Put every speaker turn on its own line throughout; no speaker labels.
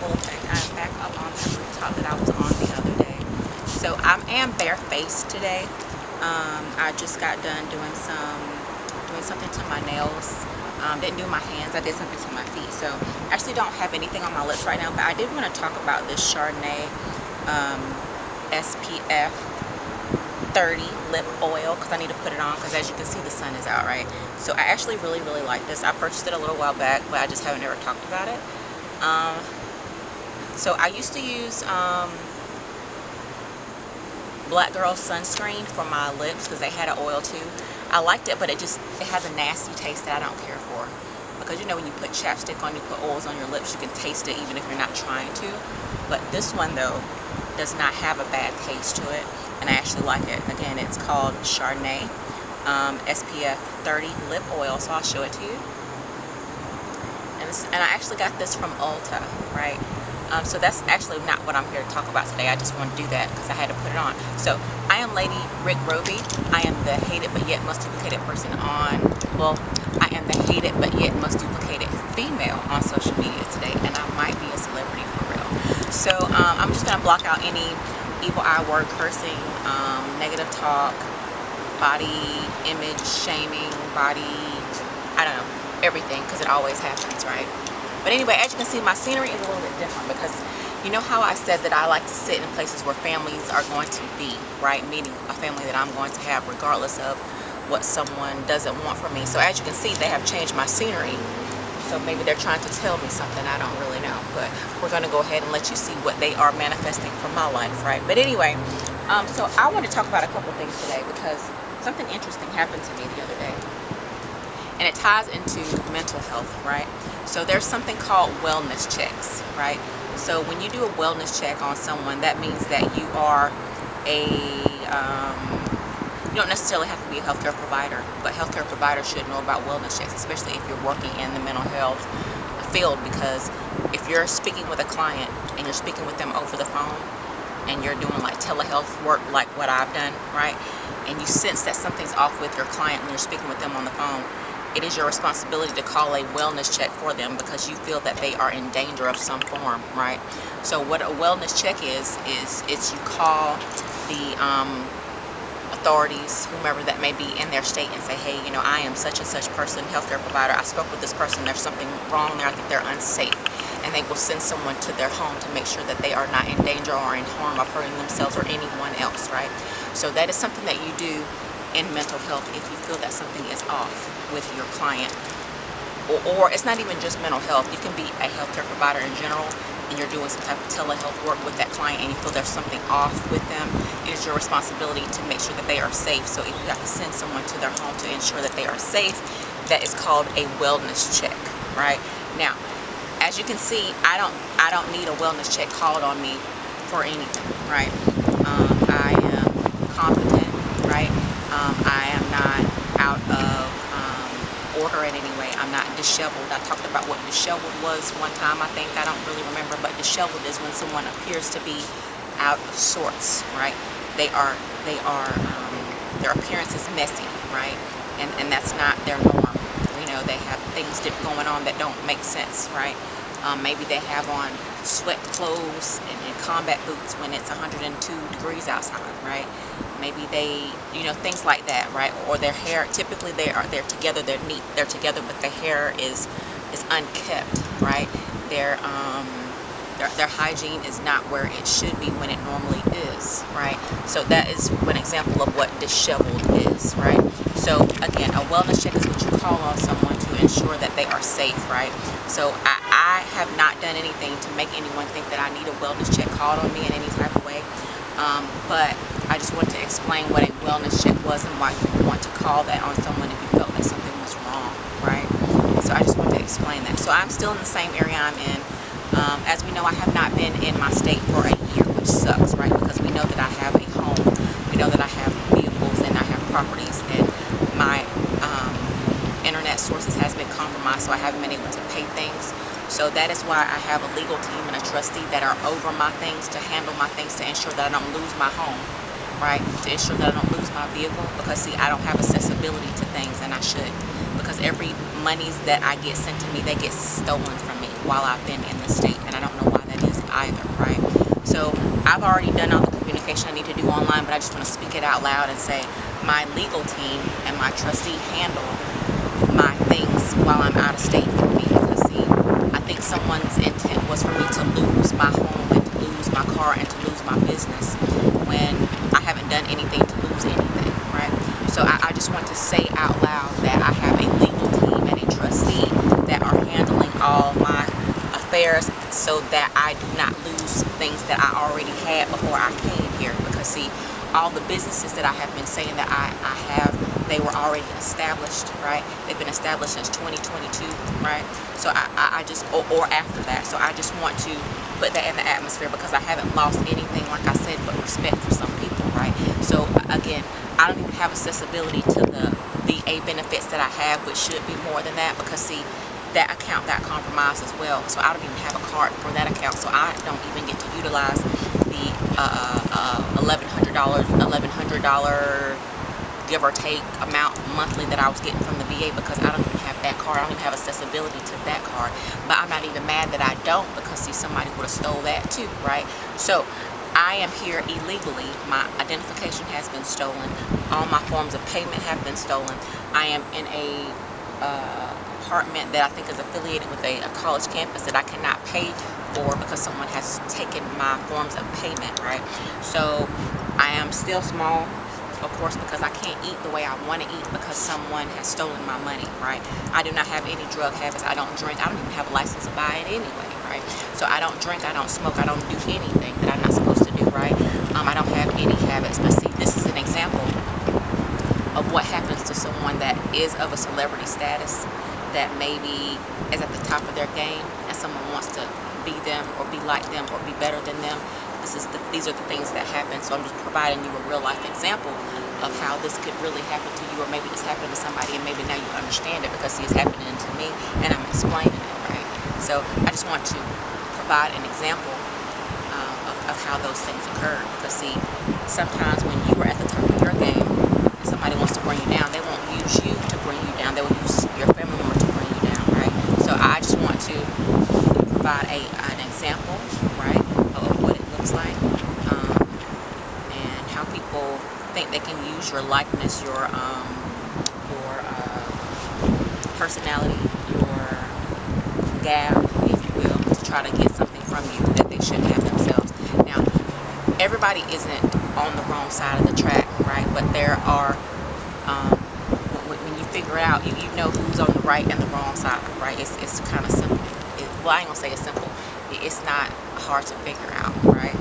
full effect. I'm back up on the rooftop that I was on the other day. So I am barefaced today. I just got done doing something to my nails. Didn't do my hands. I did something to my feet. So I actually don't have anything on my lips right now. But I did want to talk about this Chardonnay SPF 30 lip oil because I need to put it on because, as you can see, the sun is out, right? So I actually really like this. I purchased it a little while back, but I just haven't ever talked about it. So I used to use Black Girl sunscreen for my lips because they had an oil too. I liked it, but it has a nasty taste that I don't care for, because you know when you put chapstick on, you put oils on your lips, you can taste it even if you're not trying to. But this one though does not have a bad taste to it, and I actually like it. Again, it's called Chardonnay SPF 30 lip oil, so I'll show it to you. And I actually got this from Ulta, right? So that's actually not what I'm here to talk about today. I just want to do that because I had to put it on. So I am LadyRikRovey. I am the hated but yet most duplicated person on, well, I am the hated but yet most duplicated female on social media today, and I might be a celebrity for real. So I'm just going to block out any evil eye word, cursing, negative talk, body image shaming, I don't know, everything, because it always happens, right? But anyway, as you can see, my scenery is a little bit different because you know how I said that I like to sit in places where families are going to be, right? Meaning a family that I'm going to have regardless of what someone doesn't want from me. So as you can see, they have changed my scenery. So maybe they're trying to tell me something, I don't really know. But we're going to go ahead and let you see what they are manifesting for my life, right? But anyway, so I want to talk about a couple things today because something interesting happened to me the other day. And it ties into mental health, right? So there's something called wellness checks, right? So when you do a wellness check on someone, that means that you are you don't necessarily have to be a healthcare provider, but healthcare providers should know about wellness checks, especially if you're working in the mental health field, because if you're speaking with a client and you're speaking with them over the phone and you're doing like telehealth work like what I've done, right? And you sense that something's off with your client when you're speaking with them on the phone, it is your responsibility to call a wellness check for them because you feel that they are in danger of some form, right? So what a wellness check is you call the authorities, whomever that may be in their state, and say, hey, you know, I am such and such person, healthcare provider. I spoke with this person. There's something wrong there. I think they're unsafe. And they will send someone to their home to make sure that they are not in danger or in harm of hurting themselves or anyone else, right? So that is something that you do in mental health if you feel that something is off with your client, or it's not even just mental health. You can be a healthcare provider in general and you're doing some type of telehealth work with that client and you feel there's something off with them. It is your responsibility to make sure that they are safe. So if you have to send someone to their home to ensure that they are safe, that is called a wellness check, right? Now, as you can see, I don't need a wellness check called on me for anything, right? I am competent, right? I am not out of order in any way. I'm not disheveled. I talked about what disheveled was one time, I think. I don't really remember, but disheveled is when someone appears to be out of sorts, right? Their appearance is messy, right? And that's not their norm. You know, they have things going on that don't make sense, right? Maybe they have on sweat clothes and combat boots when it's 102 degrees outside, right? Maybe they, you know, things like that, right? Or their hair, typically they're together, they're neat, they're together, but their hair is unkept, right? Their hygiene is not where it should be when it normally is, right? So that is one example of what disheveled is, right? So again, a wellness check is what you call on someone to ensure that they are safe, right? So I have not done anything to make anyone think that I need a wellness check called on me in any type of way, but I just want to explain what a wellness check was and why you want to call that on someone if you felt that something was wrong, right? So I just want to explain that. So I'm still in the same area I'm in. As we know, I have not been in my state for a year, which sucks, right? Because we know that I have a home, we know that I have vehicles and I have properties, and my internet sources has been compromised, so I haven't been able to pay things. So that is why I have a legal team and a trustee that are over my things, to handle my things, to ensure that I don't lose my home, right? To ensure that I don't lose my vehicle, because see, I don't have accessibility to things, and I should, because every monies that I get sent to me, they get stolen from me while I've been in the state, and I don't know why that either, right? So I've already done all the communication I need to do online, but I just want to speak it out loud and say my legal team and my trustee handle my things while I'm out of state for me. Because see, I think someone's intent was for me to lose my home and to lose my car and to lose my business when I haven't done anything to lose anything, right? So I just want to say out loud that I have a legal team and a trustee that are handling all my affairs so that I do not lose things that I already had before I came here. Because see, all the businesses that I have been saying that I have, they were already established, right? They've been established since 2022, right? So I just, or after that. So I just want to put that in the atmosphere because I haven't lost anything, like I said, but respect for some people, right? So again, I don't even have accessibility to the VA benefits that I have, which should be more than that, because see, that account got compromised as well. So I don't even have a card for that account. So I don't even get to utilize the $1,100 give or take amount monthly that I was getting from the VA, because I don't even have that card. I don't even have accessibility to that card. But I'm not even mad that I don't, because see, somebody would have stole that too, right? So I am here illegally. My identification has been stolen. All my forms of payment have been stolen. I am in a apartment that I think is affiliated with a college campus that I cannot pay for because someone has taken my forms of payment, right? So I am still small, of course, because I can't eat the way I want to eat because someone has stolen my money, right? I do not have any drug habits. I don't drink. I don't even have a license to buy it anyway, right? So I don't drink, I don't smoke, I don't do anything that I'm not supposed to do, right? I don't have any habits. But see, this is an example of what happens to someone that is of a celebrity status, that maybe is at the top of their game, and someone wants to be them or be like them or be better than them. These are the things that happen. So I'm just providing you a real life example of how this could really happen to you, or maybe this happened to somebody and maybe now you understand it, because see, it's happening to me and I'm explaining it, right? So I just want to provide an example of how those things occurred. Because see, sometimes when you are at the top of your game and somebody wants to bring you down, they won't use you to bring you down, they will use your family member to bring you down, right? So I just want to provide an example, right, of what it looks like, and how people think they can use your likeness, your personality, your gab, if you will, to try to get something from you that they shouldn't have themselves. Now, everybody isn't on the wrong side of the track, right? But there are, when you figure it out, you know who's on the right and the wrong side, right? It's kind of simple. Well, I ain't gonna say it's simple. It's not hard to figure out, right?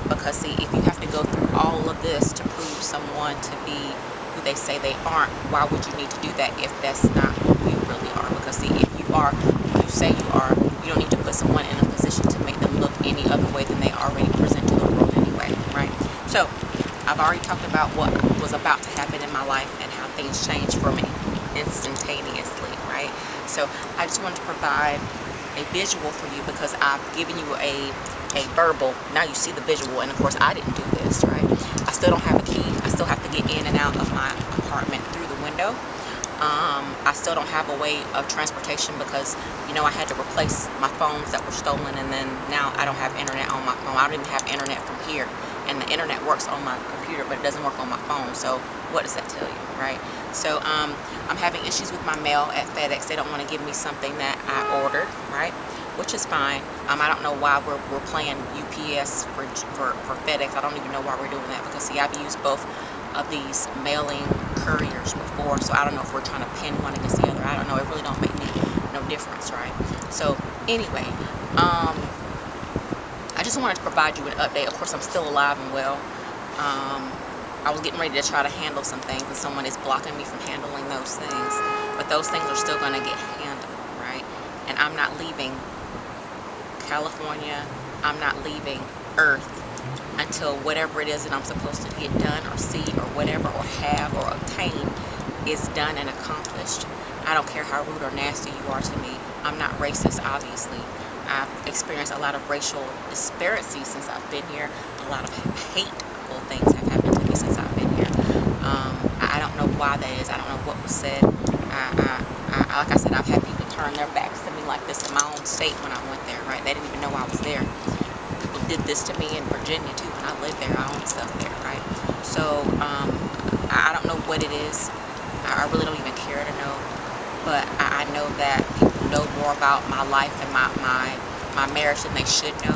Because see, if you have to go through all of this to prove someone to be who they say they aren't, why would you need to do that if that's not who you really are? Because see, if you are who you say you are, you don't need to put someone in a position to make them look any other way than they already present to the world anyway, right? So I've already talked about what was about to happen in my life and how things changed for me instantaneously, right? So I just wanted to provide a visual for you, because I've given you a verbal. Now you see the visual, and of course I didn't do this, right? I still don't have a key. I still have to get in and out of my apartment through the window. I still don't have a way of transportation because, you know, I had to replace my phones that were stolen, and then now I don't have internet on my phone. I don't even have internet from here, and the internet works on my computer, but it doesn't work on my phone. So what does that tell you, right? So I'm having issues with my mail at FedEx. They don't want to give me something that I ordered, right? Which is fine. I don't know why we're playing UPS for FedEx. I don't even know why we're doing that, because see, I've used both of these mailing couriers before, so I don't know if we're trying to pin one against the other. I don't know. It really don't make no difference, right? So anyway, I just wanted to provide you an update. Of course, I'm still alive and well. I was getting ready to try to handle some things, and someone is blocking me from handling those things. But those things are still going to get handled, right? And I'm not leaving California. I'm not leaving Earth until whatever it is that I'm supposed to get done or see or whatever or have or obtain is done and accomplished. I don't care how rude or nasty you are to me. I'm not racist, obviously. I've experienced a lot of racial disparities since I've been here. A lot of hateful things have happened to me since I've been here. I don't know why that is. I don't know what was said. Like I said, I've had people turn their backs to me like this in my own state when I went there, right? They didn't even know I was there. did this to me in Virginia too. When I lived there, I owned stuff there, right? So I don't know what it is. I really don't even care to know. But I know that people know more about my life and my marriage than they should know,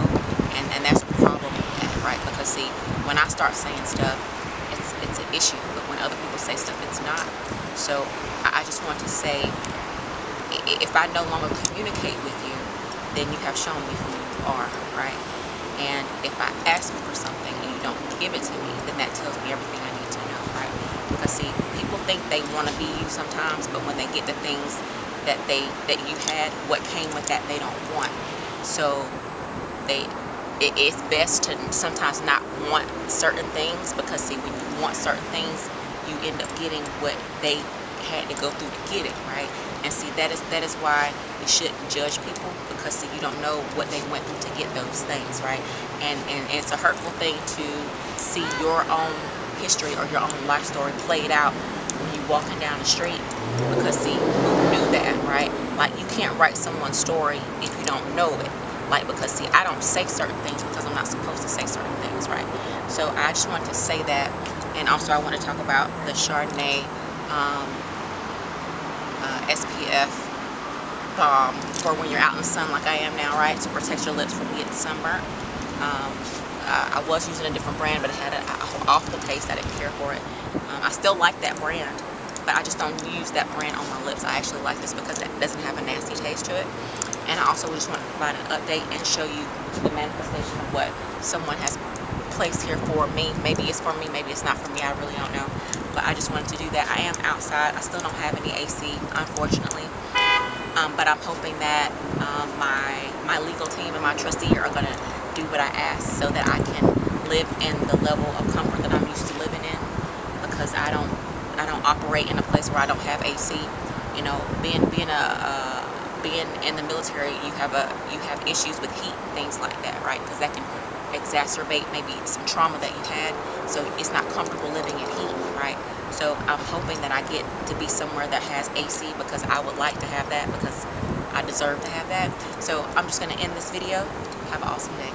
and that's a problem with that, right? Because see, when I start saying stuff, it's an issue, but when other people say stuff, it's not. So I just want to say, if I no longer communicate with you, then you have shown me who you are, right? And if I ask you for something and you don't give it to me, then that tells me everything I need to know, right? Because see, people think they want to be you sometimes, but when they get the things that you had, what came with that, they don't want. So it's best to sometimes not want certain things, because see, when you want certain things, you end up getting what they had to go through to get it, right? And see, that is why you shouldn't judge people, because see, you don't know what they went through to get those things, right? And it's a hurtful thing to see your own history or your own life story played out when you walking down the street, because see, who knew that, right? Like, you can't write someone's story if you don't know it. Like, because see, I don't say certain things because I'm not supposed to say certain things, right? So I just wanted to say that. And also I want to talk about the Chardonnay SPF balm for when you're out in the sun like I am now, right? To protect your lips from getting sunburnt. I was using a different brand, but it had an awful taste. I didn't care for it. I still like that brand, but I just don't use that brand on my lips. I actually like this because it doesn't have a nasty taste to it. And I also just want to provide an update and show you the manifestation of what someone has placed here for me. Maybe it's for me, maybe it's not for me, I really don't know. But I just wanted to do that. I am outside. I still don't have any AC, unfortunately. But I'm hoping that my legal team and my trustee are going to do what I ask, so that I can live in the level of comfort that I'm used to living in, because I don't operate in a place where I don't have AC. You know, being in the military, you have issues with heat and things like that, right? Because that can exacerbate maybe some trauma that you had, so it's not comfortable living in heat, right? So I'm hoping that I get to be somewhere that has AC, because I would like to have that, because I deserve to have that. So I'm just going to end this video. Have an awesome day.